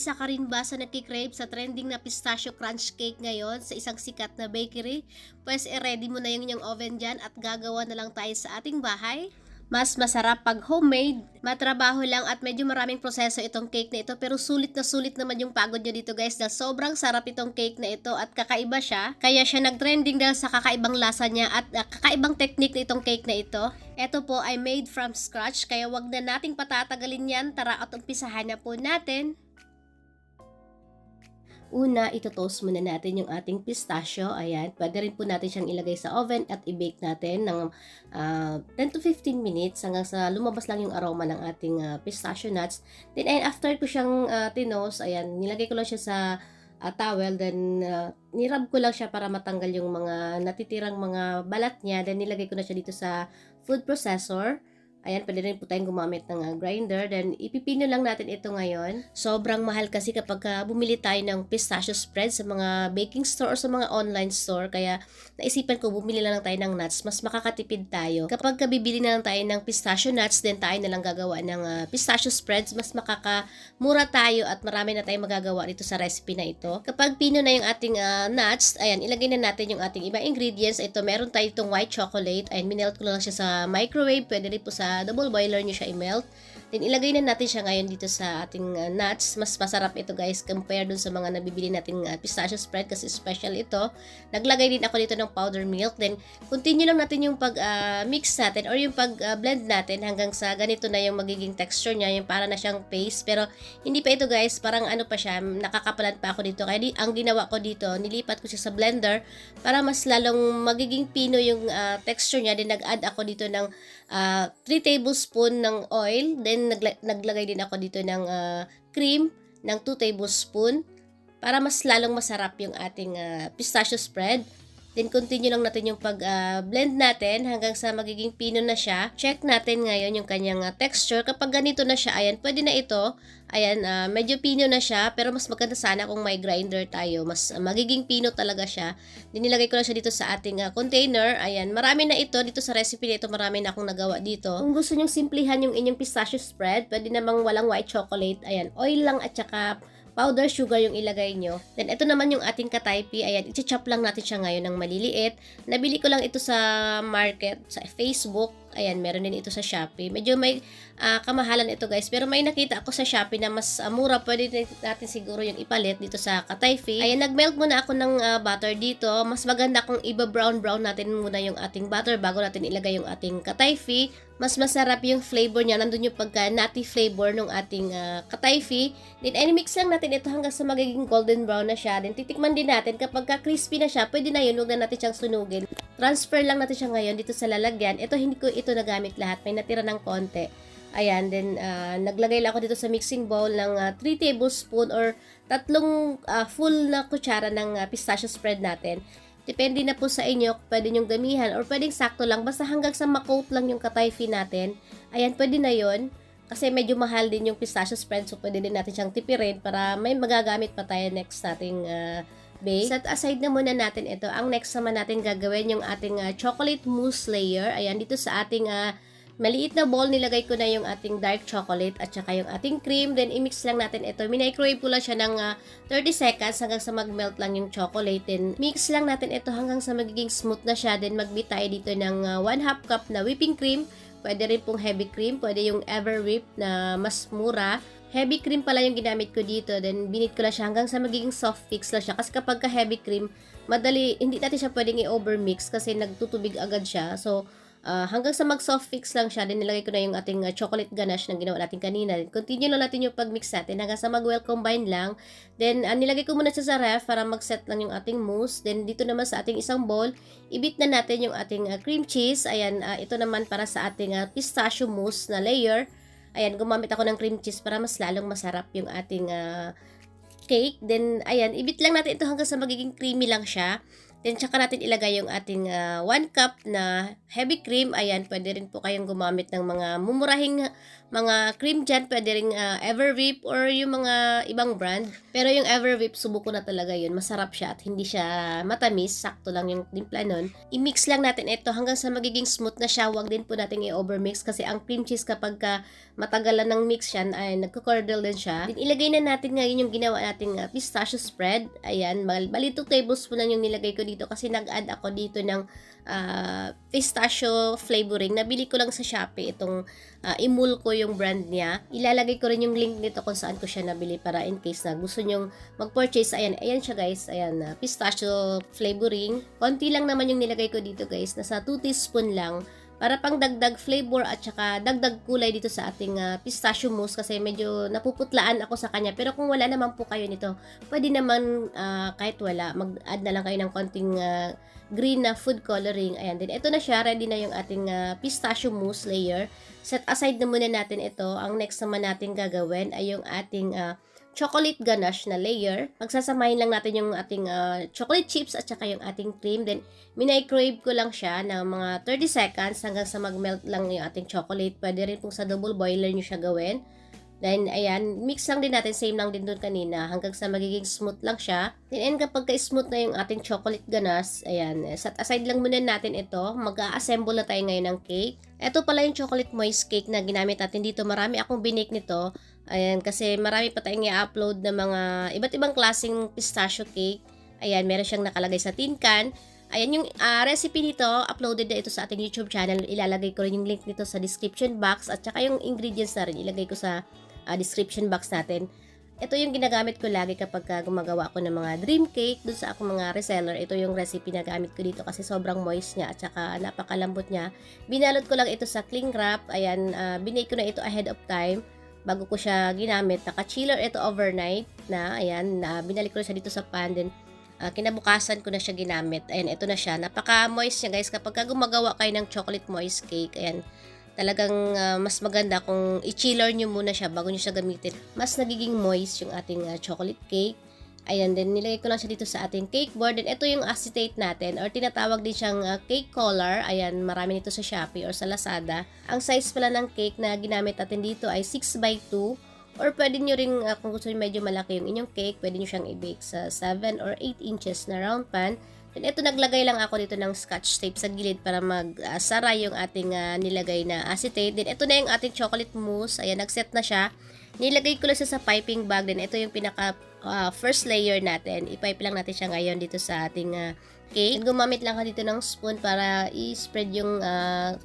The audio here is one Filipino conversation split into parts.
Isa ka rin ba sa nagkikrave sa trending na pistachio crunch cake ngayon sa isang sikat na bakery? Pues i-ready mo na yung inyong oven dyan at gagawa na lang tayo sa ating bahay. Mas masarap pag homemade, matrabaho lang at medyo maraming proseso itong cake na ito, pero sulit na sulit naman yung pagod nyo dito guys dahil sobrang sarap itong cake na ito at kakaiba siya. Kaya siya nag-trending dahil sa kakaibang lasa niya at kakaibang technique na itong cake na ito. Ito po ay made from scratch kaya wag na nating patatagalin yan. Tara at umpisahan na po natin. Una, ito-toast muna natin yung ating pistachio. Ayan, pwede rin po natin siyang ilagay sa oven at i-bake natin ng 10 to 15 minutes hanggang sa lumabas lang yung aroma ng ating pistachio nuts. Then, ayan, after ko siyang tinos, ayan, nilagay ko lang siya sa towel. Then, nirub ko lang siya para matanggal yung mga natitirang mga balat niya. Then, nilagay ko na siya dito sa food processor. Ayan, pwede rin po tayong gumamit ng grinder. Then, ipipino lang natin ito ngayon. Sobrang mahal kasi kapag bumili tayo ng pistachio spread sa mga baking store o sa mga online store. Kaya, naisipan ko, bumili lang tayo ng nuts. Mas makakatipid tayo. Kapag bibili na lang tayo ng pistachio nuts, then tayo na lang gagawa ng pistachio spreads. Mas makakamura tayo at marami na tayong magagawa dito sa recipe na ito. Kapag pino na yung ating nuts, ayan, ilagay na natin yung ating ibang ingredients. Ito, meron tayo itong white chocolate. Ayan, minelt ko lang siya sa microwave. Pwede rin po sa double boiler nyo siya i-melt. Then, ilagay na natin siya ngayon dito sa ating nuts. Mas masarap ito guys compare dun sa mga nabibili nating pistachio spread kasi special ito. Naglagay din ako dito ng powder milk. Then, continue lang natin yung pag-mix natin or yung pag-blend natin hanggang sa ganito na yung magiging texture niya. Yung para na siyang paste. Pero, hindi pa ito guys. Parang ano pa siya. Nakakapalan pa ako dito. Kaya ang ginawa ko dito, nilipat ko siya sa blender para mas lalong magiging pino yung texture niya. Then, nag-add ako dito ng 3 tablespoon ng oil. Then, naglagay din ako dito ng cream ng 2 tablespoon para mas lalong masarap yung ating pistachio spread. Then, continue lang natin yung pag-blend natin hanggang sa magiging pino na siya. Check natin ngayon yung kanyang texture. Kapag ganito na siya, ayan, pwede na ito. Ayan, medyo pino na siya, pero mas maganda sana kung may grinder tayo. Mas magiging pino talaga siya. Then, nilagay ko lang siya dito sa ating container. Ayan, marami na ito. Dito sa recipe na ito, marami na akong nagawa dito. Kung gusto nyong simplihan yung inyong pistachio spread, pwede namang walang white chocolate. Ayan, oil lang at saka powder sugar yung ilagay nyo. Then, ito naman yung ating kataypi. Ayan, i-chop lang natin siya ngayon ng maliliit. Nabili ko lang ito sa market, sa Facebook. Ayan, meron din ito sa Shopee. Medyo may kamahalan ito guys. Pero may nakita ako sa Shopee na mas mura. Pwede natin siguro yung ipalit dito sa katayfi. Ayan, nag-melt muna ako ng butter dito. Mas maganda kung iba-brown natin muna yung ating butter bago natin ilagay yung ating katayfi. Mas masarap yung flavor niya. Nandun yung pagka-nutty flavor ng ating katayfi. Then, mix lang natin ito hanggang sa magiging golden brown na siya. Then, titikman din natin. Kapag crispy na siya, pwede na yun. Huwag na natin siyang sunugin. Transfer lang natin siya ngayon dito sa lalagyan. Ito, hindi ko ito nagamit lahat. May natira ng konti. Ayan, then, naglagay lang ako dito sa mixing bowl ng 3 tablespoon or 3 full na kutsara ng pistachio spread natin. Depende na po sa inyo, pwede nyong damihan or pwedeng sakto lang. Basta hanggang sa makoat lang yung katayfi natin. Ayan, pwede na yon. Kasi medyo mahal din yung pistachio spread. So, pwede din natin siyang tipirin para may magagamit pa tayo next nating bake. Set aside na muna natin ito. Ang next naman natin gagawin yung ating chocolate mousse layer. Ayan, dito sa ating maliit na bowl, nilagay ko na yung ating dark chocolate at saka yung ating cream. Then, i-mix lang natin ito. Minicrowave ko lang siya ng 30 seconds hanggang sa mag-melt lang yung chocolate. Then, mix lang natin ito hanggang sa magiging smooth na siya. Then, mag-beat tayo dito ng 1/2 cup na whipping cream. Pwede rin pong heavy cream. Pwede yung Everwhip na mas mura. Heavy cream pala yung ginamit ko dito. Then, binit ko lang siya hanggang sa magiging soft fix lang siya. Kasi kapag heavy cream, madali, hindi natin siya pwedeng i-overmix kasi nagtutubig agad siya. So, hanggang sa mag-soft fix lang siya, then nilagay ko na yung ating chocolate ganache na ginawa natin kanina. Then, continue lang natin yung pag-mix natin hanggang sa mag-well combine lang. Then, nilagay ko muna siya sa ref para mag-set lang yung ating mousse. Then, dito naman sa ating isang bowl, ibit na natin yung ating cream cheese. Ayan, ito naman para sa ating pistachio mousse na layer. Ayan, gumamit ako ng cream cheese para mas lalong masarap yung ating cake. Then, ayan, ibit lang natin ito hanggang sa magiging creamy lang siya. Then, tsaka natin ilagay yung ating 1 cup na heavy cream. Ayan, pwede rin po kayong gumamit ng mga mumurahing mga cream dyan. Pwede rin Everwhip or yung mga ibang brand. Pero yung Everwhip, subuko na talaga yun. Masarap siya at hindi siya matamis. Sakto lang yung timpla nun. I-mix lang natin ito hanggang sa magiging smooth na siya. Huwag din po natin i-overmix kasi ang cream cheese kapag matagalan ng mix yan, ay nagko-curdle din siya. Then, ilagay na natin ngayon yung ginawa nating pistachio spread. Ayan, bali 2 tablespoon lang yung nilagay ko dito kasi nag-add ako dito ng pistachio flavoring. Nabili ko lang sa Shopee itong Imulco yung brand niya. Ilalagay ko rin yung link nito kung saan ko siya nabili para in case na gusto nyong mag-purchase. Ayan siya guys. Ayan, pistachio flavoring. Konti lang naman yung nilagay ko dito guys. Nasa 2 teaspoon lang. Para pang dagdag flavor at saka dagdag kulay dito sa ating pistachio mousse kasi medyo napuputlaan ako sa kanya. Pero kung wala naman po kayo nito, pwede naman kahit wala, mag-add na lang kayo ng konting green na food coloring. Ayan, din ito na siya, ready na yung ating pistachio mousse layer. Set aside na muna natin ito. Ang next naman natin gagawin ay yung ating chocolate ganache na layer. Pagsasamahin lang natin yung ating chocolate chips at saka yung ating cream. Then, minicrowave ko lang siya ng mga 30 seconds hanggang sa mag-melt lang yung ating chocolate. Pwede rin pong sa double boiler nyo siya gawin. Then, ayan, mix lang din natin. Same lang din doon kanina hanggang sa magiging smooth lang siya. Then, kapag ka-smooth na yung ating chocolate ganache, ayan, set aside lang muna natin ito. Mag-a-assemble na tayo ngayon ng cake. Ito pala yung chocolate moist cake na ginamit natin dito. Marami akong binake nito. Ayan, kasi marami pa tayong i-upload na mga iba't ibang klaseng pistachio cake. Ayan, meron siyang nakalagay sa tin can. Ayan, yung recipe nito, uploaded na ito sa ating YouTube channel. Ilalagay ko rin yung link nito sa description box at saka yung ingredients na rin ilagay ko sa description box natin. Ito yung ginagamit ko lagi kapag gumagawa ako ng mga dream cake dun sa akong mga reseller. Ito yung recipe na gamit ko dito kasi sobrang moist niya at saka napakalambot niya. Binalot ko lang ito sa cling wrap. Ayan, binake ko na ito ahead of time bago ko siya ginamit. Naka-chiller ito overnight na. Ayan, binalik ko na siya dito sa pan. Then, kinabukasan ko na siya ginamit. Ayan, ito na siya. Napaka-moist niya guys. Kapag gumagawa kayo ng chocolate moist cake, ayan, talagang mas maganda kung i-chiller nyo muna siya bago nyo siya gamitin. Mas nagiging moist yung ating chocolate cake. Ayan, then nilagay ko lang siya dito sa ating cake board. And ito yung acetate natin or tinatawag din siyang cake collar. Ayan, marami nito sa Shopee or sa Lazada. Ang size pala ng cake na ginamit natin dito ay 6x2. Or pwede nyo rin, kung gusto nyo medyo malaki yung inyong cake, pwede nyo siyang i-bake sa 7 or 8 inches na round pan. Then ito, naglagay lang ako dito ng scotch tape sa gilid para mag-sara yung ating nilagay na acetate. Then ito na yung ating chocolate mousse. Ayan, nag-set na siya. Nilagay ko lang siya sa piping bag. Then ito yung pinaka first layer natin. I-pipe lang natin siya ngayon dito sa ating cake. And gumamit lang ka dito ng spoon para i-spread yung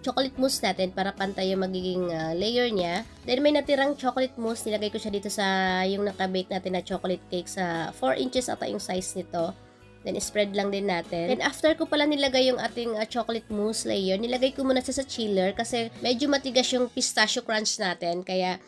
chocolate mousse natin para pantay yung magiging layer niya. Then may natirang chocolate mousse. Nilagay ko siya dito sa yung nakabake natin na chocolate cake sa 4 inches ata yung size nito. Then, spread lang din natin. Then, after ko pala nilagay yung ating chocolate mousse layer, nilagay ko muna siya sa chiller kasi medyo matigas yung pistachio crunch natin. Kaya,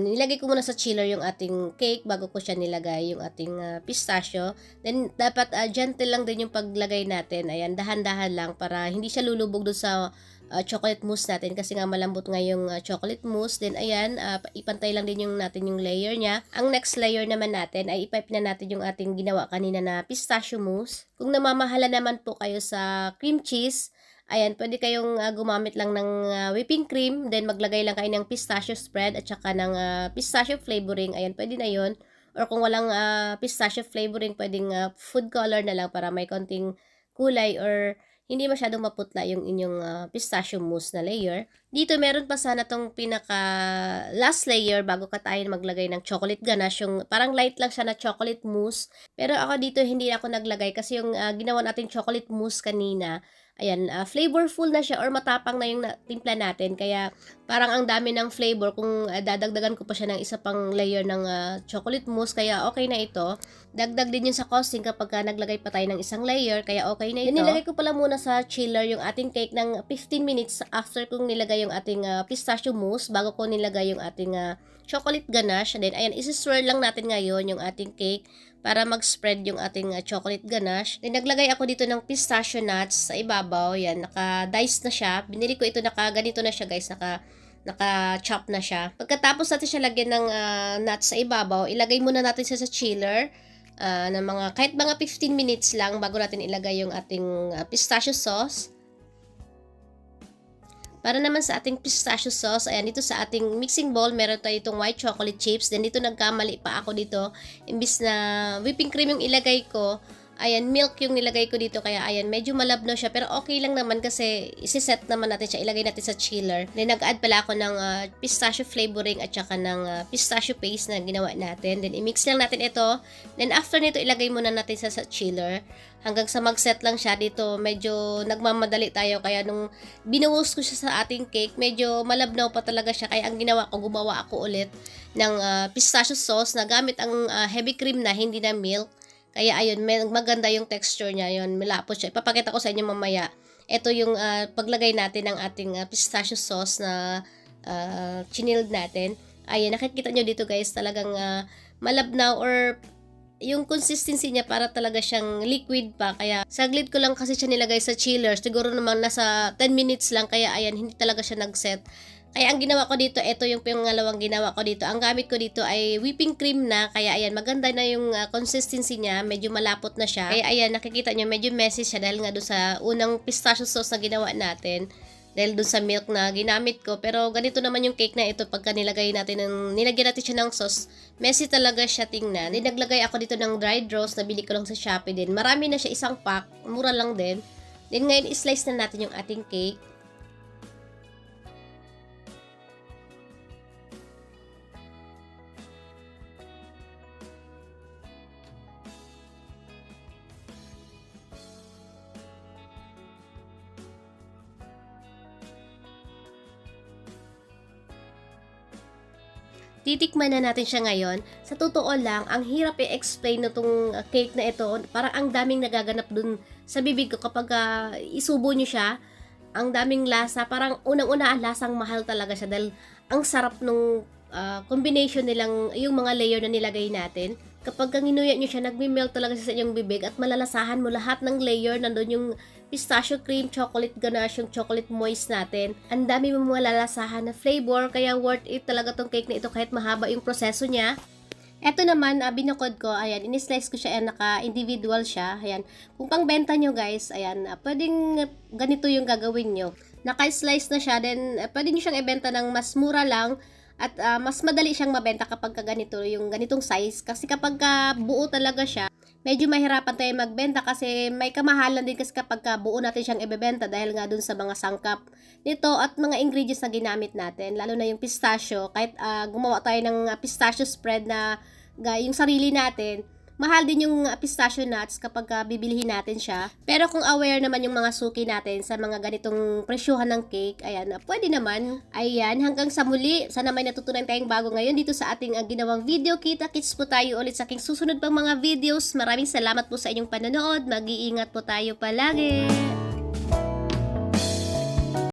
nilagay ko muna sa chiller yung ating cake bago ko siya nilagay yung ating pistachio. Then, dapat gentle lang din yung paglagay natin. Ayan, dahan-dahan lang para hindi siya lulubog doon sa chocolate mousse natin kasi nga malambot nga yung chocolate mousse. Then ayan, ipantay lang din natin yung layer niya. Ang next layer naman natin ay ipipe na natin yung ating ginawa kanina na pistachio mousse. Kung namamahala naman po kayo sa cream cheese, ayan, pwede kayong gumamit lang ng whipping cream, then maglagay lang kayo ng pistachio spread at saka ng pistachio flavoring. Ayan, pwede na yon. Or kung walang pistachio flavoring, pwedeng food color na lang para may konting kulay or hindi masyadong maputla yung inyong pistachio mousse na layer. Dito meron pa sana tong pinaka last layer bago ka tayo maglagay ng chocolate ganache. Yung parang light lang siya na chocolate mousse. Pero ako dito hindi ako naglagay kasi yung ginawa nating chocolate mousse kanina, ayan, flavorful na siya or matapang na yung timpla natin. Kaya parang ang dami ng flavor kung dadagdagan ko pa siya ng isa pang layer ng chocolate mousse. Kaya okay na ito. Dagdag din yun sa costing kapag naglagay pa tayo ng isang layer. Kaya okay na ito. Nilagay ko pala muna sa chiller yung ating cake ng 15 minutes after kong nilagay yung ating pistachio mousse bago ko nilagay yung ating chocolate ganache. Then ayan, isi-swirl lang natin ngayon yung ating cake para mag-spread yung ating chocolate ganache. Then, naglagay ako dito ng pistachio nuts sa ibabaw. Yan, naka-dice na siya. Binili ko ito, ganito na siya guys, naka-chop na siya. Pagkatapos natin siya lagyan ng nuts sa ibabaw, ilagay muna natin siya sa chiller. ng mga, kahit mga 15 minutes lang bago natin ilagay yung ating pistachio sauce. Para naman sa ating pistachio sauce, ayan, dito sa ating mixing bowl, meron tayo itong white chocolate chips. Then dito nagkamali pa ako dito. Imbis na whipping cream yung ilagay ko, ayan, milk yung nilagay ko dito. Kaya ayan, medyo malabnaw siya. Pero okay lang naman kasi isi-set naman natin siya. Ilagay natin sa chiller. Then nag-add pala ako ng pistachio flavoring at saka ng pistachio paste na ginawa natin. Then i-mix lang natin ito. Then after nito, ilagay muna natin sa chiller. Hanggang sa mag-set lang siya dito. Medyo nagmamadali tayo. Kaya nung binuhos ko siya sa ating cake, medyo malabnaw pa talaga siya. Kaya ang ginawa ko, gumawa ako ulit ng pistachio sauce na gamit ang heavy cream na, hindi na milk. Kaya ayun, maganda yung texture niya, yun, malapot siya. Ipapakita ko sa inyo mamaya. Ito yung paglagay natin ng ating pistachio sauce na chinilled natin. Ayun, nakikita nyo dito guys, talagang malabnaw or yung consistency niya para talaga siyang liquid pa. Kaya saglit ko lang kasi siya nilagay sa chiller. Siguro naman nasa 10 minutes lang. Kaya ayan, hindi talaga siya nag-set. Kaya ang ginawa ko dito, ito yung pangalawang ginawa ko dito. Ang gamit ko dito ay whipping cream na. Kaya ayan, maganda na yung consistency niya. Medyo malapot na siya. Kaya ayan, nakikita nyo, medyo messy siya dahil nga doon sa unang pistachio sauce na ginawa natin. Dahil doon sa milk na ginamit ko. Pero ganito naman yung cake na ito pagka nilagyan natin natin siya ng sauce. Messy talaga siya tingnan. Naglagay ako dito ng dried rose. Nabili ko lang sa Shopee din. Marami na siya, isang pack. Mura lang din. Then ngayon, slice na natin yung ating cake. Titikman na natin siya ngayon. Sa totoo lang, ang hirap i-explain nitong cake na ito. Parang ang daming nagaganap dun sa bibig ko kapag isubo nyo siya. Ang daming lasa. Parang unang-una ang lasang mahal talaga siya dahil ang sarap nung combination nilang yung mga layer na nilagay natin. Kapag nginuya nyo siya, nagmi-melt talaga siya sa inyong bibig at malalasahan mo lahat ng layer. Nandun yung pistachio cream, chocolate ganache, yung chocolate moist natin. Ang dami mo malalasahan na flavor, kaya worth it talaga tong cake na ito kahit mahaba yung proseso niya. Eto naman, binukod ko, ayan, in-slice ko siya, naka-individual siya, ayan. Kung pangbenta nyo guys, ayan, pwedeng ganito yung gagawin nyo. Naka-slice na siya, then pwede nyo siyang ibenta ng mas mura lang. At mas madali siyang mabenta kapag ganito, yung ganitong size. Kasi kapag buo talaga siya, medyo mahirapan tayo magbenta kasi may kamahalan din kasi kapag buo natin siyang ibebenta dahil nga dun sa mga sangkap nito at mga ingredients na ginamit natin. Lalo na yung pistachio. Kahit gumawa tayo ng pistachio spread na yung sarili natin, mahal din yung pistachio nuts kapag bibilihin natin siya. Pero kung aware naman yung mga suki natin sa mga ganitong presyuhan ng cake, ayan, pwede naman. Ayan, hanggang sa muli. Sana may natutunan tayong bago ngayon dito sa ating ginawang video. Kita-kits po tayo ulit sa aking susunod pang mga videos. Maraming salamat po sa inyong panonood. Mag-iingat po tayo palagi.